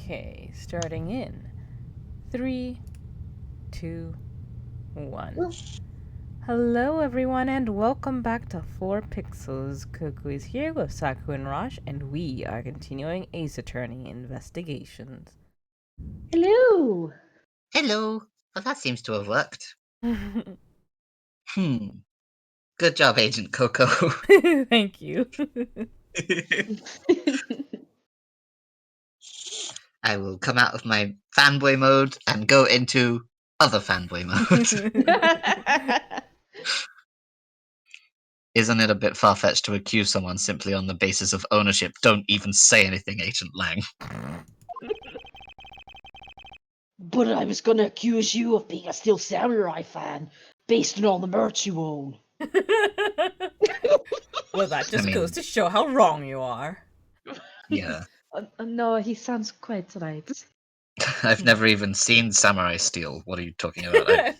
Okay, starting in 3, 2, 1. Hello, everyone, and welcome back to 4 Pixels. Cuckoo is here with Saku and Raj, and we are continuing Ace Attorney investigations. Hello! Hello. Well, that seems to have worked. Good job, Agent Coco. Thank you. I will come out of my fanboy mode and go into other fanboy mode. Isn't it a bit far-fetched to accuse someone simply on the basis of ownership? Don't even say anything, Agent Lang. But I was gonna accuse you of being a Steel Samurai fan, based on all the merch you own. Well, that just goes to show how wrong you are. Yeah. No, he sounds quite right. I've never even seen Samurai Steel. What are you talking about?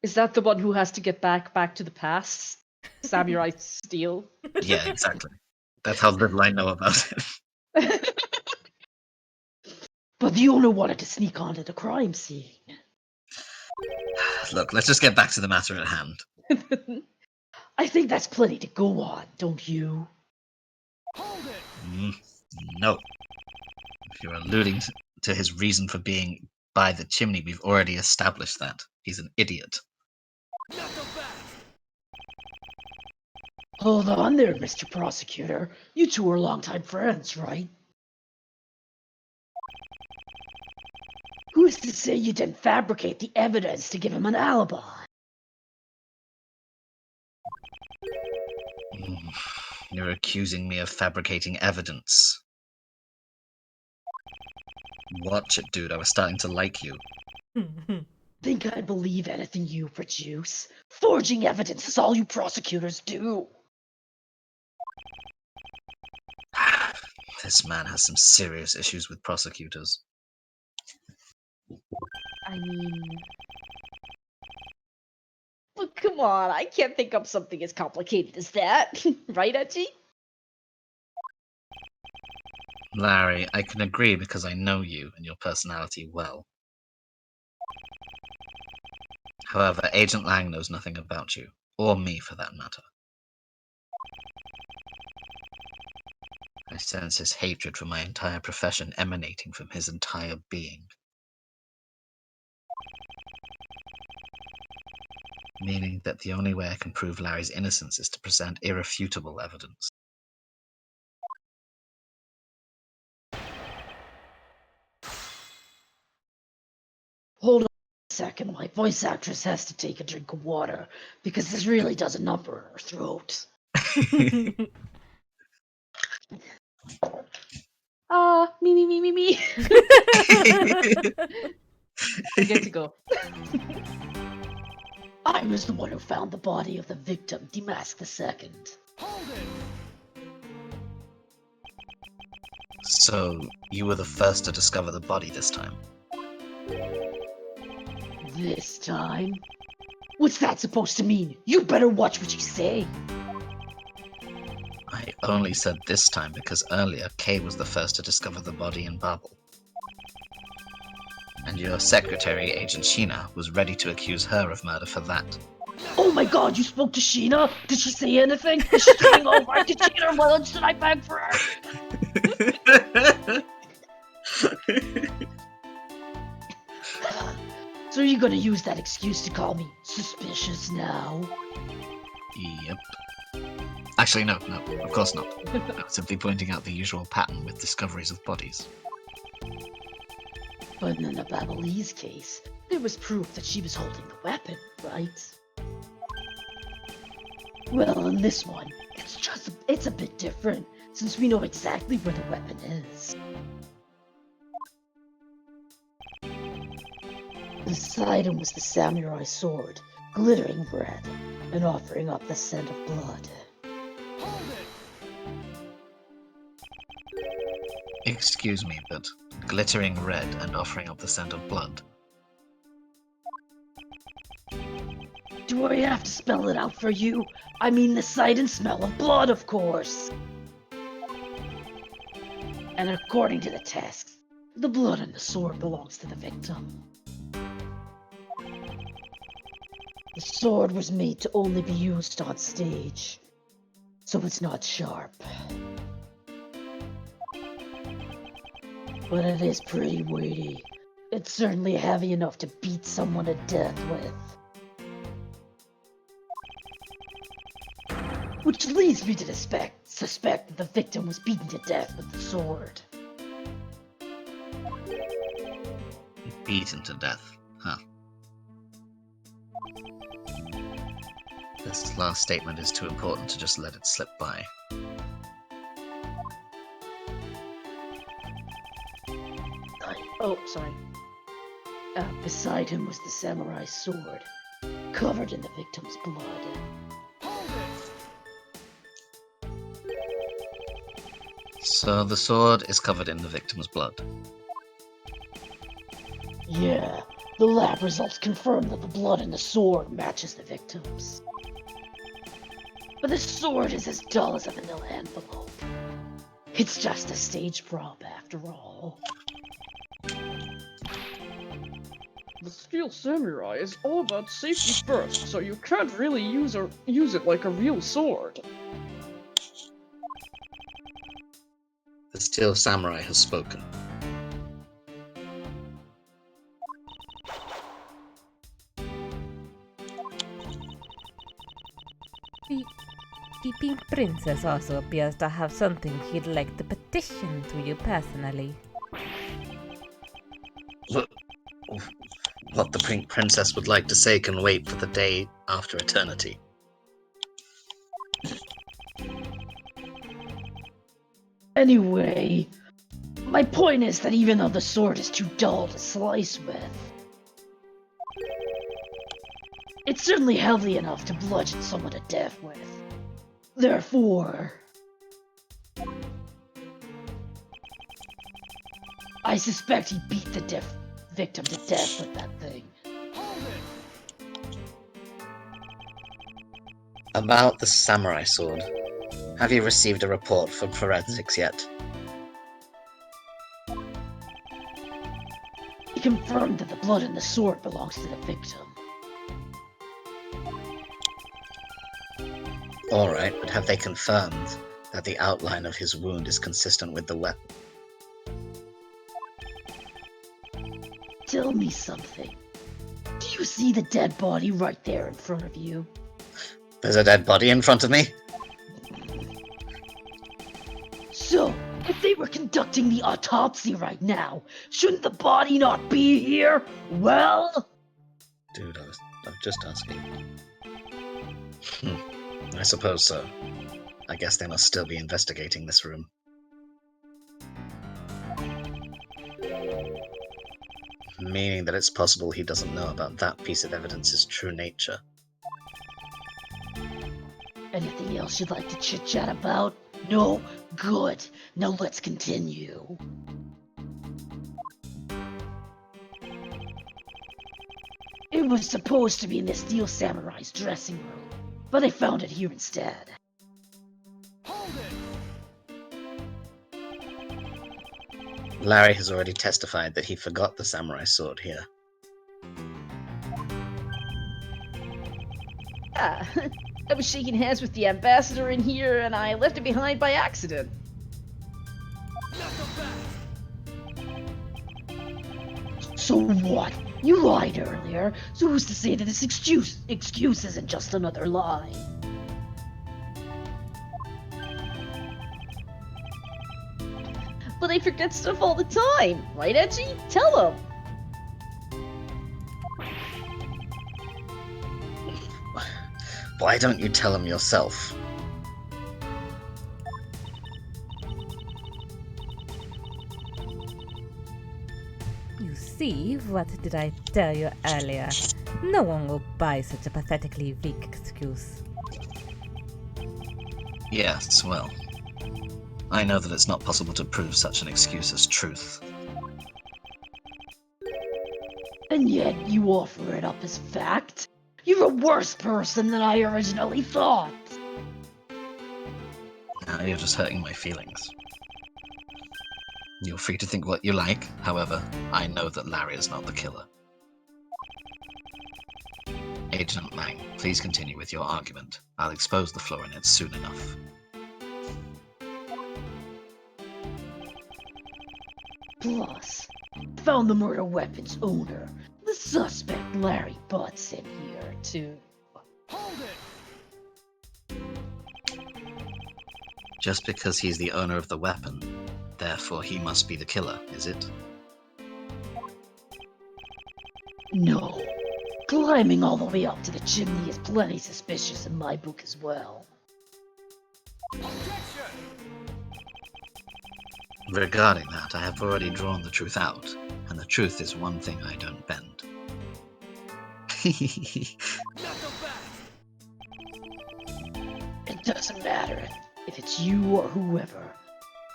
Is that the one who has to get back to the past? Samurai Steel? Yeah, exactly. That's how little I know about it. But the owner wanted to sneak onto the crime scene. Look, let's just get back to the matter at hand. I think that's plenty to go on, don't you? Hold it! No. If you're alluding to his reason for being by the chimney, we've already established that. He's an idiot. Not so fast! Hold on there, Mr. Prosecutor. You two are longtime friends, right? Who's to say you didn't fabricate the evidence to give him an alibi? You're accusing me of fabricating evidence. Watch it, dude. I was starting to like you. Think I believe anything you produce? Forging evidence is all you prosecutors do. This man has some serious issues with prosecutors. I mean... Well, come on, I can't think of something as complicated as that. Right, Edgy? Larry, I can agree because I know you and your personality well. However, Agent Lang knows nothing about you, or me for that matter. I sense his hatred for my entire profession emanating from his entire being. Meaning that the only way I can prove Larry's innocence is to present irrefutable evidence. Hold on a second, my voice actress has to take a drink of water, because this really does a number in her throat. Me. I get to go. I was the one who found the body of the victim, Damask II. Hold it! So, you were the first to discover the body this time? This time? What's that supposed to mean? You better watch what you say. I only said this time because earlier Kay was the first to discover the body in Babel. And your secretary, Agent Sheena, was ready to accuse her of murder for that. Oh my god, you spoke to Sheena? Did she say anything? Is she saying, oh, I could cheat her once and I beg for her? So are you gonna use that excuse to call me suspicious now? Yep. Actually, no, of course not. I was simply pointing out the usual pattern with discoveries of bodies. But in the Babylese case, there was proof that she was holding the weapon, right? Well, in this one, it's a bit different, since we know exactly where the weapon is. This item was the samurai sword, glittering red, and offering up the scent of blood. Hold it! Excuse me, but glittering red and offering up the scent of blood. Do I have to spell it out for you? I mean the sight and smell of blood, of course. And according to the text, The blood and the sword belongs to the victim. The sword was made to only be used on stage, so it's not sharp. But it is pretty weighty. It's certainly heavy enough to beat someone to death with. Which leads me to suspect that the victim was beaten to death with the sword. Beaten to death. Huh. This last statement is too important to just let it slip by. Sorry. Beside him was the samurai sword, covered in the victim's blood. Hold it! So the sword is covered in the victim's blood. Yeah, the lab results confirm that the blood in the sword matches the victim's. But the sword is as dull as a vanilla envelope. It's just a stage prop after all. The Steel Samurai is all about safety first, so you can't really use it like a real sword. The Steel Samurai has spoken. The Pink Princess also appears to have something he'd like to petition to you personally. What the Pink Princess would like to say can wait for the day after eternity. Anyway, my point is that even though the sword is too dull to slice with, it's certainly heavy enough to bludgeon someone to death with. Therefore, I suspect he beat the victim to death with that thing. Hold it! About the samurai sword. Have you received a report from forensics yet? He confirmed that the blood in the sword belongs to the victim. Alright, but have they confirmed that the outline of his wound is consistent with the weapon? Tell me something. Do you see the dead body right there in front of you? There's a dead body in front of me? So, if they were conducting the autopsy right now, shouldn't the body not be here? Well? Dude, I'm just asking. I suppose so. I guess they must still be investigating this room. Meaning that it's possible he doesn't know about that piece of evidence's true nature. Anything else you'd like to chit-chat about? No? Good. Now let's continue. It was supposed to be in the Steel Samurai's dressing room, but they found it here instead. Hold it! Larry has already testified that he forgot the samurai sword here. Ah, I was shaking hands with the ambassador in here and I left it behind by accident. Not so fast! So what? You lied earlier, so who's to say that this excuse isn't just another lie? But I forget stuff all the time, right, Edgy? Tell him. Why don't you tell him yourself? You see, what did I tell you earlier? No one will buy such a pathetically weak excuse. Yes, well, I know that it's not possible to prove such an excuse as truth. And yet you offer it up as fact? You're a worse person than I originally thought. Now you're just hurting my feelings. You're free to think what you like. However, I know that Larry is not the killer. Agent Lang, please continue with your argument. I'll expose the flaw in it soon enough. Plus, found the murder weapon's owner, the suspect Larry Butts in here too. Hold it! Just because he's the owner of the weapon, therefore he must be the killer, is it? No. Climbing all the way up to the chimney is plenty suspicious in my book as well. Objection! Regarding that, I have already drawn the truth out, and the truth is one thing I don't bend. Not so fast! It doesn't matter if it's you or whoever.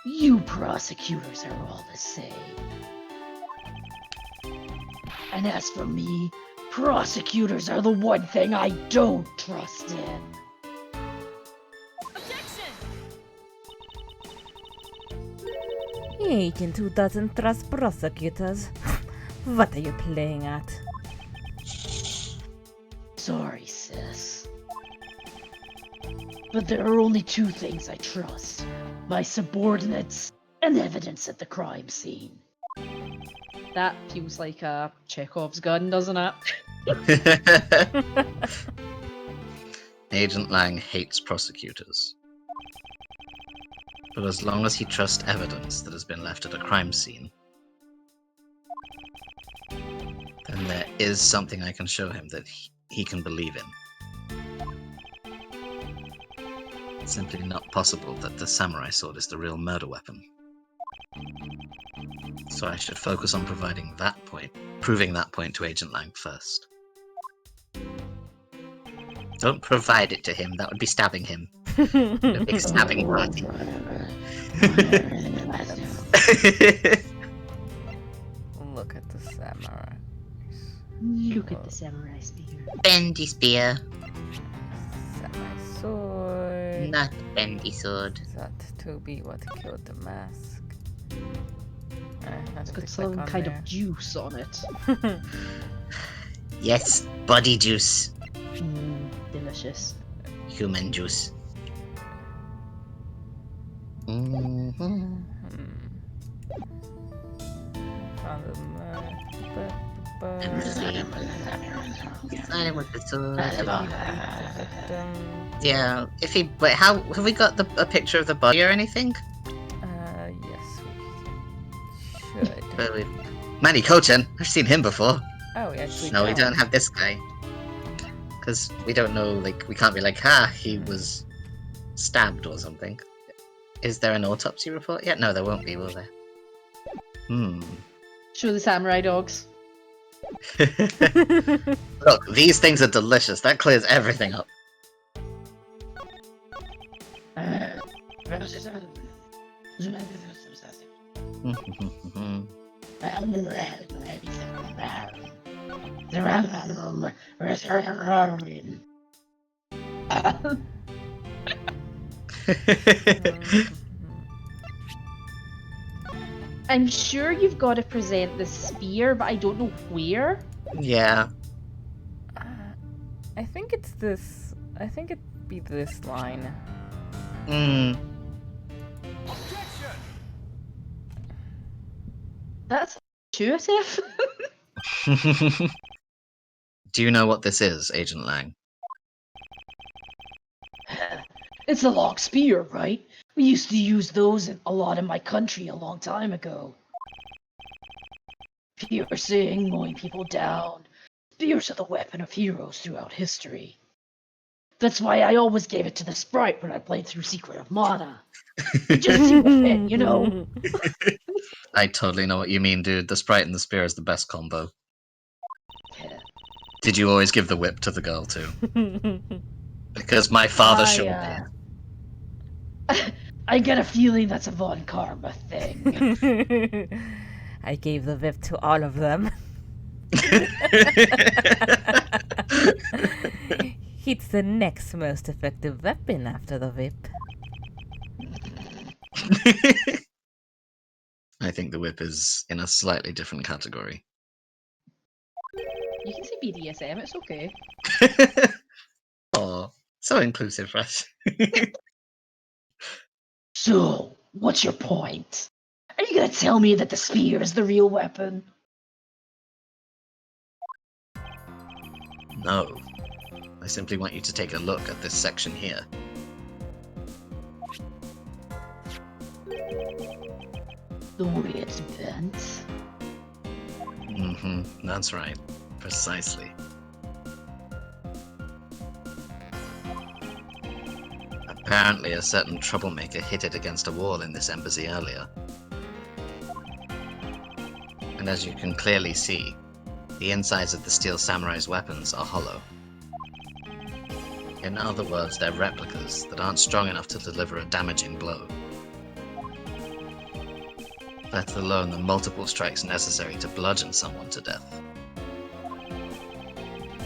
You prosecutors are all the same. And as for me, prosecutors are the one thing I don't trust in. Objection! Agent who doesn't trust prosecutors. What are you playing at? Sorry, sis. But there are only two things I trust. My subordinates and evidence at the crime scene. That feels like a Chekhov's gun, doesn't it? Agent Lang hates prosecutors. But as long as he trusts evidence that has been left at a crime scene, then there is something I can show him that he can believe in. It's simply not possible that the samurai sword is the real murder weapon. So I should focus on proving that point to Agent Lang first. Don't provide it to him, that would be stabbing him. A big stabbing party. Look at the samurai. Look at the samurai spear. Bendy spear, Samurai sword. not bendy sword. Is that to be what killed the mask? I had It's to got click some on kind there. of juice on it. Yes, body juice. Delicious. Human juice. Mm-hmm. Found the Starting with the sword. victim. Yeah, if he. Wait, how. Have we got a picture of the body or anything? Yes, we should. Manny Kochan, I've seen him before. Oh, we actually No, we don't have this guy. Because we don't know, like, we can't be like, he was stabbed or something. Is there an autopsy report yet? No, there won't be, will there? Show the samurai dogs. Look, these things are delicious. That clears everything up. I'm sure you've got to present the spear, but I don't know where. Yeah. I think it's this. I think it'd be this line. Objection! That's intuitive. Do you know what this is, Agent Lang? It's a long spear, right? We used to use those a lot in my country a long time ago. Piercing, mowing people down. Spears are the weapon of heroes throughout history. That's why I always gave it to the sprite when I played through Secret of Mana. It just seemed to fit, you know? I totally know what you mean, dude. The sprite and the spear is the best combo. Did you always give the whip to the girl, too? Because my father sure did. I get a feeling that's a Von Karma thing. I gave the whip to all of them. It's the next most effective weapon after the whip. I think the whip is in a slightly different category. You can say BDSM, it's okay. Oh, so inclusive, Rush. So, what's your point? Are you gonna tell me that the spear is the real weapon? No. I simply want you to take a look at this section here. The way it's bent? That's right. Precisely. Apparently a certain troublemaker hit it against a wall in this embassy earlier. And as you can clearly see, the insides of the Steel Samurai's weapons are hollow. In other words, they're replicas that aren't strong enough to deliver a damaging blow. Let alone the multiple strikes necessary to bludgeon someone to death.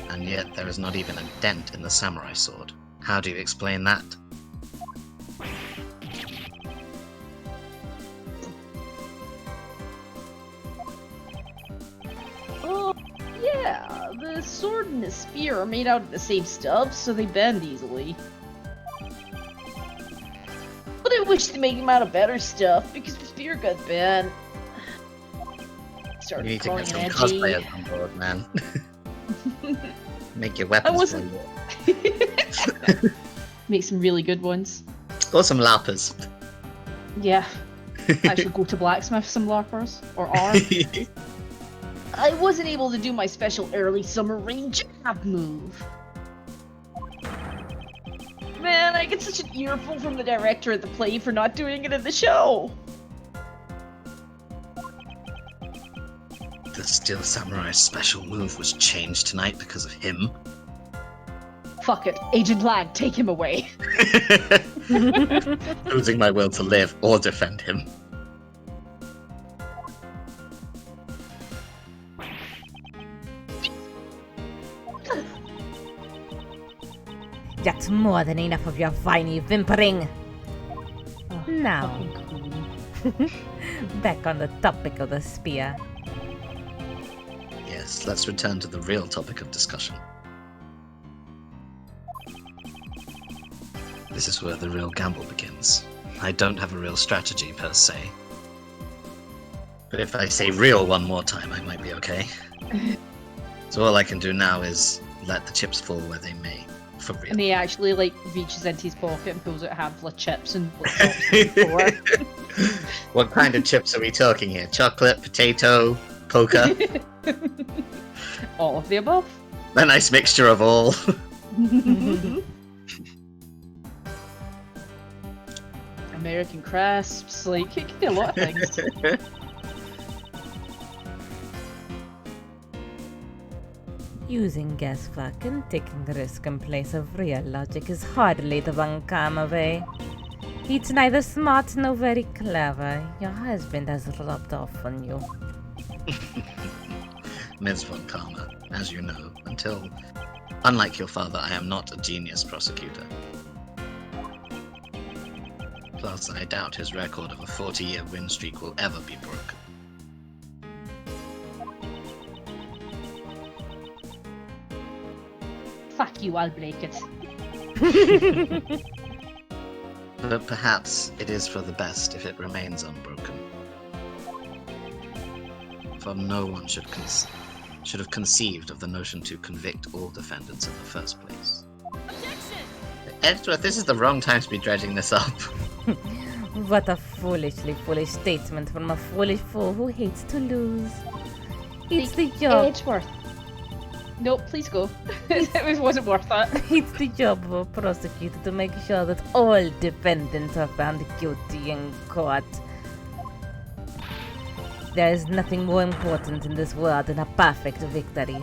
And yet there is not even a dent in the samurai sword. How do you explain that? Oh, yeah, the sword and the spear are made out of the same stuff, so they bend easily. But I wish they made them out of better stuff, because the spear got bent. You need to get some edgy. cosplayers on board, man. Make your weapons. I wasn't. Make some really good ones. Or some larpers. Yeah. I should go to blacksmith some larpers or arm. I wasn't able to do my special early summer rain jab move. Man, I get such an earful from the director of the play for not doing it in the show. The Steel Samurai's special move was changed tonight because of him. Fuck it, Agent Lang, take him away. Losing my will to live or defend him. That's more than enough of your whiny whimpering. Now, back on the topic of the spear. Yes, let's return to the real topic of discussion. This is where the real gamble begins. I don't have a real strategy per se. But if I say real one more time, I might be okay. So all I can do now is let the chips fall where they may. For real. And he actually, like, reaches into his pocket and pulls out a handful of chips and drops them on the floor. What kind of chips are we talking here? Chocolate, potato, poker? All of the above. A nice mixture of all. American crisps, like, it could be a lot of things. Using guesswork and taking risk in place of real logic is hardly the one karma way. It's neither smart nor very clever. Your husband has rubbed off on you. Ms. Von Karma, as you know, until, unlike your father, I am not a genius prosecutor. Plus, I doubt his record of a 40-year win streak will ever be broken. Fuck you, I'll break it. But perhaps it is for the best if it remains unbroken. For no one should have conceived of the notion to convict all defendants in the first place. Objection! Edgeworth, this is the wrong time to be dredging this up. What a foolishly foolish statement from a foolish fool who hates to lose. It's the job. Edgeworth. No, please go. It wasn't worth that. It's the job of a prosecutor to make sure that all defendants are found guilty in court. There is nothing more important in this world than a perfect victory.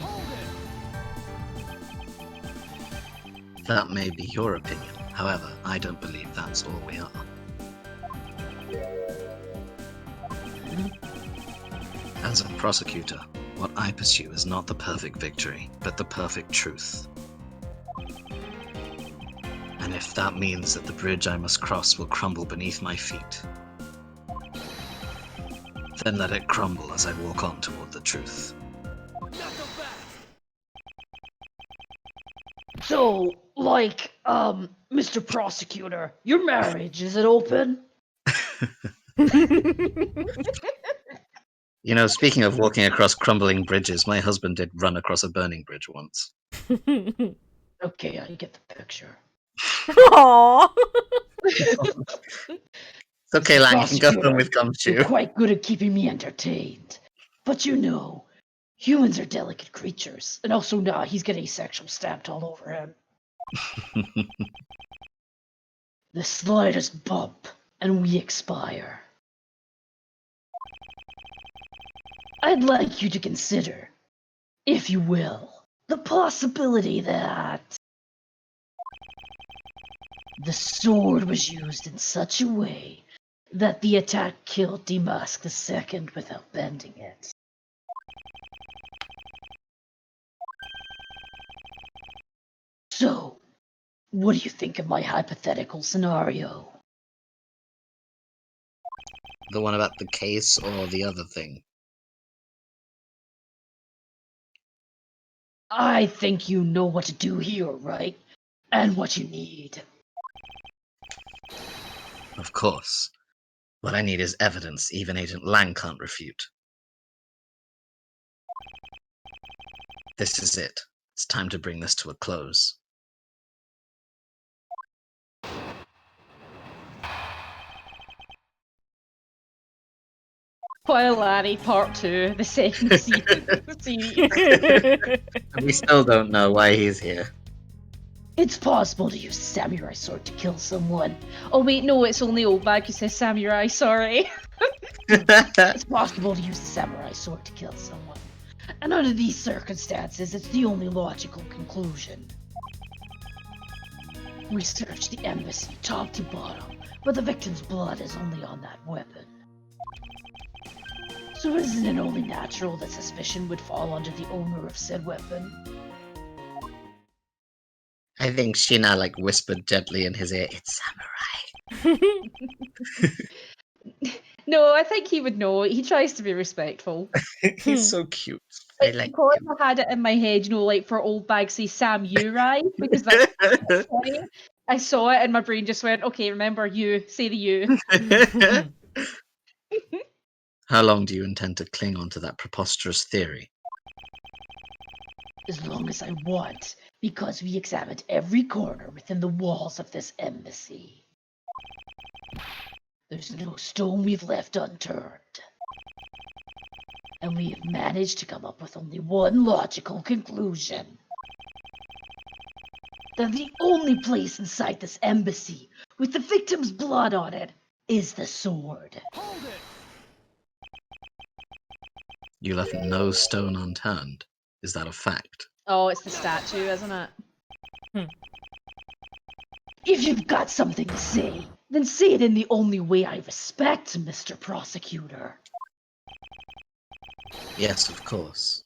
That may be your opinion. However, I don't believe that's all we are. As a prosecutor, what I pursue is not the perfect victory, but the perfect truth. And if that means that the bridge I must cross will crumble beneath my feet, then let it crumble as I walk on toward the truth. Not so fast. So, like, Mr. Prosecutor, your marriage, is it open? You know, speaking of walking across crumbling bridges, my husband did run across a burning bridge once. Okay, I get the picture. Aww. It's okay, Lang, you can go home Prosecutor, with you're Gumshoe. quite good at keeping me entertained. But you know, humans are delicate creatures, and also now he's getting sexual stamped all over him. The slightest bump, and we expire. I'd like you to consider, if you will, the possibility that the sword was used in such a way that the attack killed Demask II without bending it. So, what do you think of my hypothetical scenario? The one about the case or the other thing? I think you know what to do here, right? And what you need. Of course. What I need is evidence even Agent Lang can't refute. This is it. It's time to bring this to a close. Larry Part 2, the second season of the series. And we still don't know why he's here. It's possible to use a samurai sword to kill someone. Oh wait, no, it's only old man who says samurai, sorry. It's possible to use the samurai sword to kill someone. And under these circumstances, it's the only logical conclusion. We searched the embassy top to bottom, but the victim's blood is only on that weapon. So isn't it only natural that suspicion would fall under the owner of said weapon? I think Sheena whispered gently in his ear, "It's samurai." No, I think he would know. He tries to be respectful. He's so cute. I like Because him. I had it in my head, for old bags say samurai, because that's funny. I saw it and my brain just went, okay, remember you, say the you. How long do you intend to cling on to that preposterous theory? As long as I want, because we examined every corner within the walls of this embassy. There's no stone we've left unturned. And we have managed to come up with only one logical conclusion. That the only place inside this embassy with the victim's blood on it is the sword. Hold it. You left no stone unturned. Is that a fact? Oh, it's the statue, isn't it? If you've got something to say, then say it in the only way I respect, Mr. Prosecutor. Yes, of course.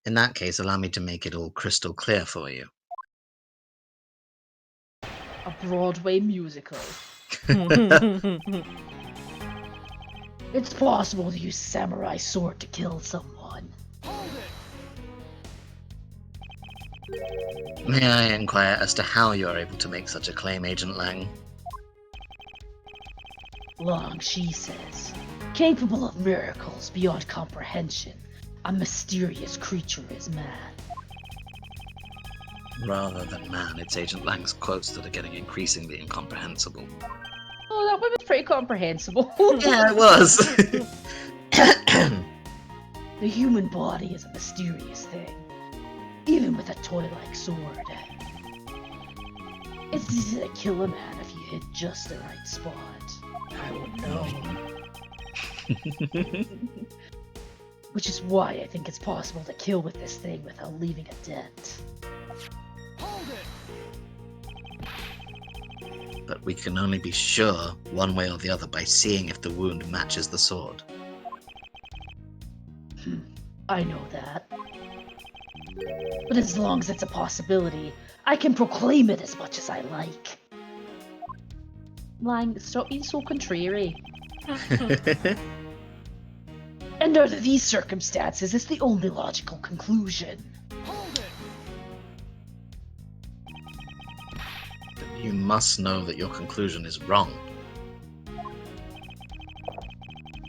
In that case, allow me to make it all crystal clear for you. A Broadway musical. It's possible to use samurai sword to kill someone. Hold it. May I inquire as to how you are able to make such a claim, Agent Lang? Long, she says. Capable of miracles beyond comprehension, a mysterious creature is man. Rather than man, it's Agent Lang's quotes that are getting increasingly incomprehensible. Oh, that one was pretty comprehensible. Yeah, it was. The human body is a mysterious thing, even with a toy-like sword. It's easy to kill a man if you hit just the right spot. I would know. Which is why I think it's possible to kill with this thing without leaving a dent. Hold it. But we can only be sure one way or the other by seeing if the wound matches the sword. I know that. But as long as it's a possibility, I can proclaim it as much as I like. Lang, stop being so contrary. under these circumstances, it's the only logical conclusion. Hold it! You must know that your conclusion is wrong.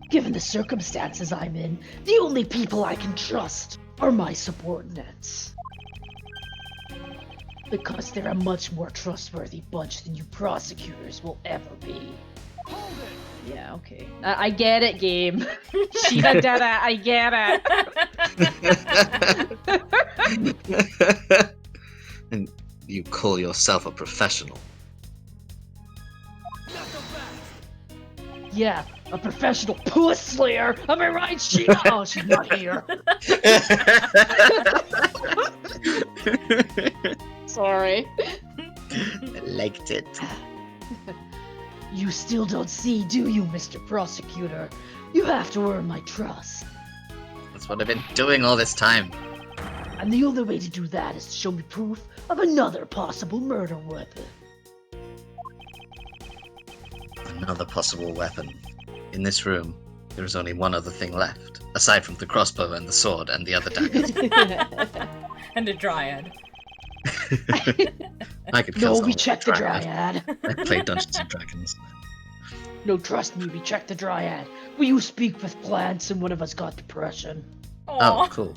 Given the circumstances I'm in, the only people I can trust are my subordinates. Because they're a much more trustworthy bunch than you prosecutors will ever be. Hold it! Yeah, okay. I get it, game. Sheena did it. I get it. And you call yourself a professional. Not so fast! Yeah, a professional puss slayer. Am I right, Sheena? Oh, she's not here. Sorry. I liked it. You still don't see, do you, Mr. Prosecutor? You have to earn my trust. That's what I've been doing all this time. And the only way to do that is to show me proof of another possible murder weapon. Another possible weapon. In this room, there is only one other thing left, aside from the crossbow and the sword and the other daggers. And a dryad. I could kill No, someone we with a checked the dryad. I played Dungeons and Dragons. No, trust me, we checked the dryad. Will you speak with plants and one of us got depression? Oh, Aw. cool.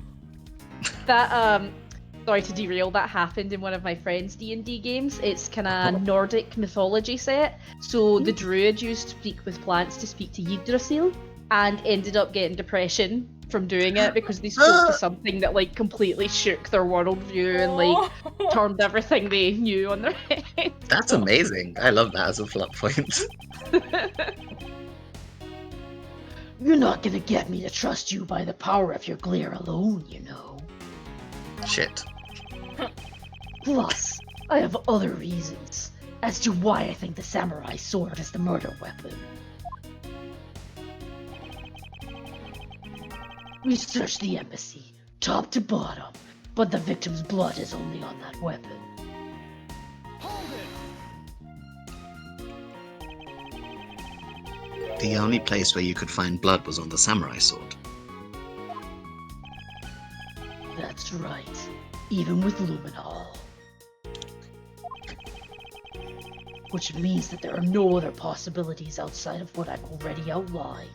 That sorry to derail, that happened in one of my friends' D&D games. It's kind of Nordic mythology set. So the druid used to speak with plants to speak to Yggdrasil and ended up getting depression from doing it because they spoke to something that like completely shook their worldview and like turned everything they knew on their head. That's amazing. I love that as a plot point. You're not gonna get me to trust you by the power of your glare alone, you know. Shit. Plus, I have other reasons as to why I think the samurai sword is the murder weapon. We searched the embassy, top to bottom, but the victim's blood is only on that weapon. Hold it! The only place where you could find blood was on the samurai sword. That's right, even with luminol. Which means that there are no other possibilities outside of what I've already outlined.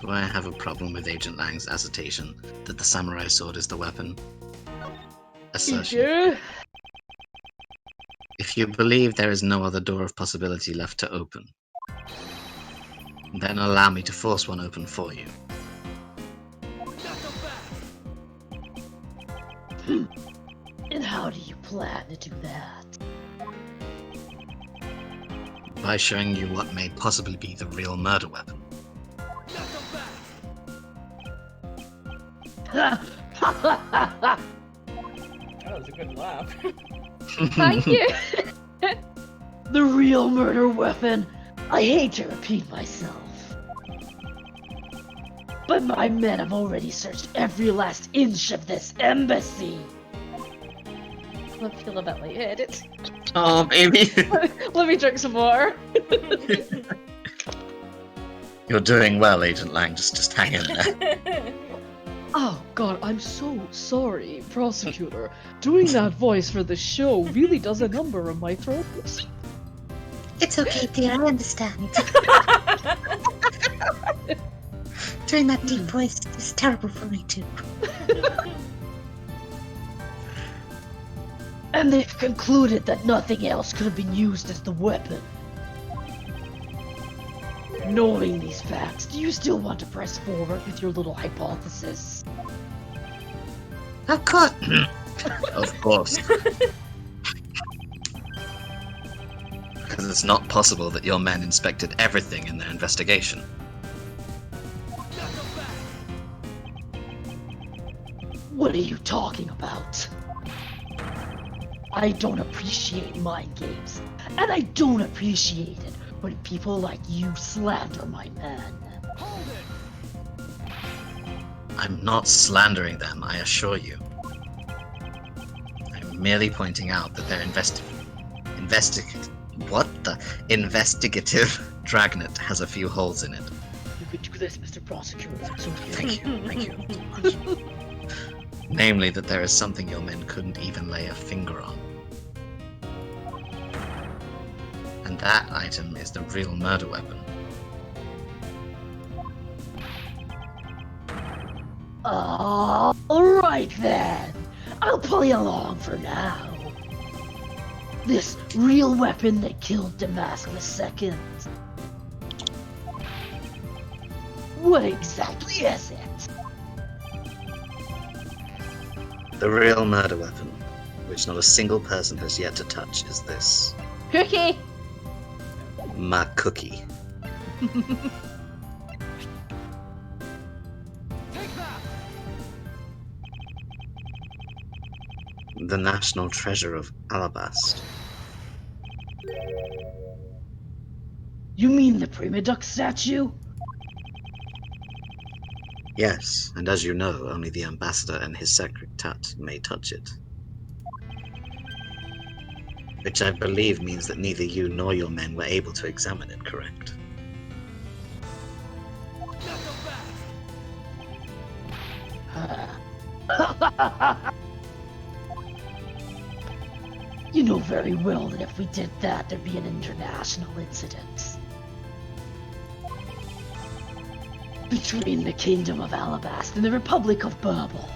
Do I have a problem with Agent Lang's assertion that the samurai sword is the weapon? Assertion. Yeah. If you believe there is no other door of possibility left to open, then allow me to force one open for you. Not so fast! And how do you plan to do that? By showing you what may possibly be the real murder weapon. Not so fast! That was a good laugh. Thank you. The real murder weapon? I hate to repeat myself. But my men have already searched every last inch of this embassy. I feel a bit lightheaded. Oh, baby. Let me drink some water. You're doing well, Agent Lang. Just hang in there. Oh god, I'm so sorry, prosecutor. Doing that voice for the show really does a number on my throat. It's okay, dear, I understand. Doing that deep voice is terrible for me too. And they've concluded that nothing else could have been used as the weapon. Knowing these facts, do you still want to press forward with your little hypothesis? Of course. Of course. Because it's not possible that your men inspected everything in their investigation. Not so fast! What are you talking about? I don't appreciate mind games, and I don't appreciate it when people like you slander my men. Hold it! I'm not slandering them, I assure you. I'm merely pointing out that their investigative dragnet has a few holes in it. could do this, Mr. Prosecutor, if it's okay. Thank you so much. Namely, that there is something your men couldn't even lay a finger on. And that item is the real murder weapon. Alright then. I'll play along for now. This real weapon that killed Damascus II. What exactly is it? The real murder weapon, which not a single person has yet to touch, is this. Cookie! My cookie. Take that! The national treasure of Alabast. You mean the Prima Duck statue? Yes, and as you know, only the ambassador and his secretary may touch it. Which I believe means that neither you nor your men were able to examine it, correct? You know very well that if we did that, there'd be an international incident. Between the Kingdom of Alabast and the Republic of Burble.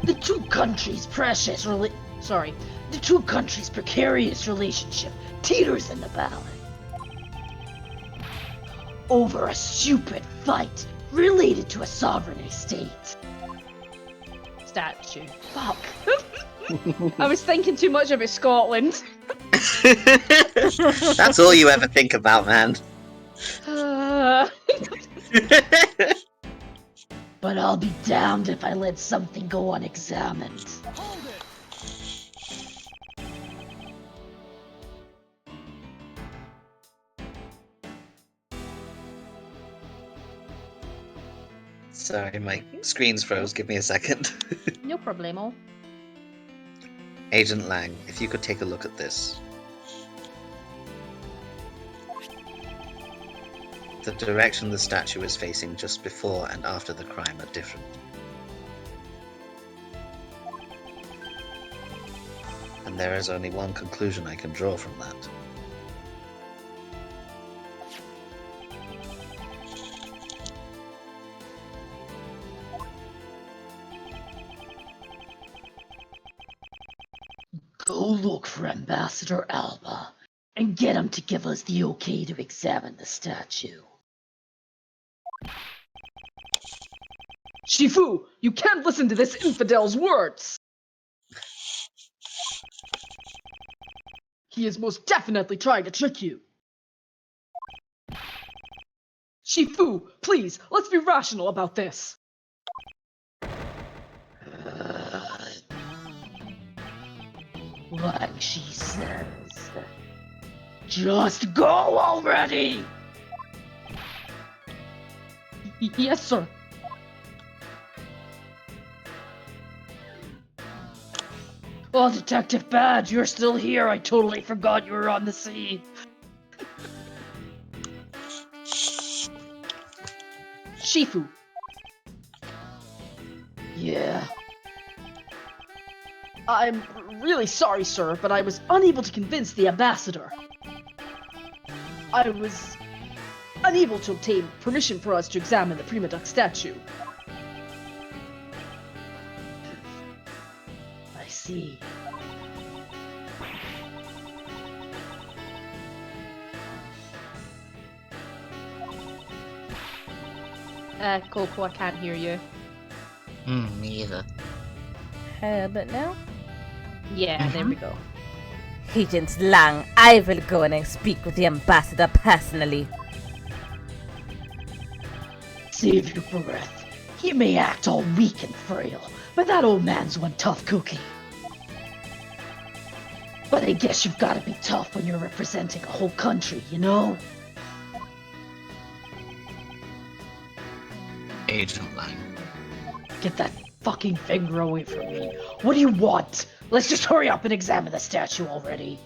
The two countries' the two countries' precarious relationship teeters in the balance. Over a stupid fight related to a sovereign estate. Statue. Fuck. I was thinking too much about Scotland. That's all you ever think about, man. But I'll be damned if I let something go unexamined. Hold it! Sorry, my screen's froze. Give me a second. No problemo. Agent Lang, if you could take a look at this. The direction the statue is facing just before and after the crime are different. And there is only one conclusion I can draw from that. Go look for Ambassador Alba and get him to give us the okay to examine the statue. Shifu, you can't listen to this infidel's words! He is most definitely trying to trick you. Shifu, please, let's be rational about this. Like she says, just go already! Yes, sir. Oh, Detective Badge, you're still here. I totally forgot you were on the scene. Shifu. Yeah. I'm really sorry, sir, but I was unable to convince the ambassador. I was unable to obtain permission for us to examine the Prima Duck statue. I see. Coco, I can't hear you. Me either. But now? Yeah, there we go. Agent Lang, I will go in and speak with the ambassador personally. Save your breath. He may act all weak and frail, but that old man's one tough cookie. But I guess you've gotta be tough when you're representing a whole country, you know? Agent Lang. Get that fucking finger away from me. What do you want? Let's just hurry up and examine the statue already.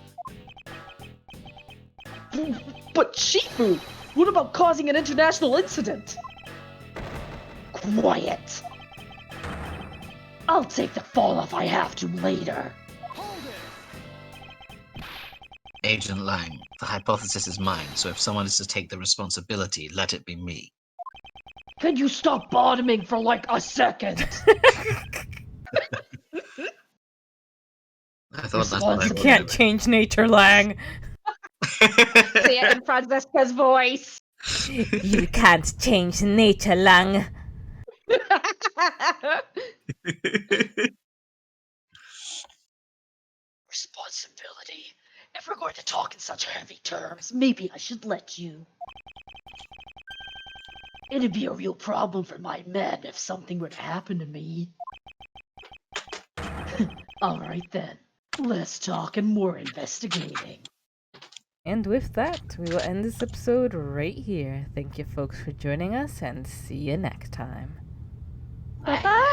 But Shifu, What about causing an international incident? Quiet. I'll take the fall if I have to later. Hold it! Agent Lang, the hypothesis is mine, so if someone is to take the responsibility, let it be me. Can you stop bottoming for like a second? I thought that's what I You You was can't doing. change nature, Lang. Say it in Franziska's voice. You can't change nature, Lang. Responsibility. If we're going to talk in such heavy terms, maybe I should let you. It'd be a real problem for my men if something were to happen to me. Alright then. Less talk and more investigating. And with that, we will end this episode right here. Thank you, folks, for joining us, and see you next time. Bye-bye.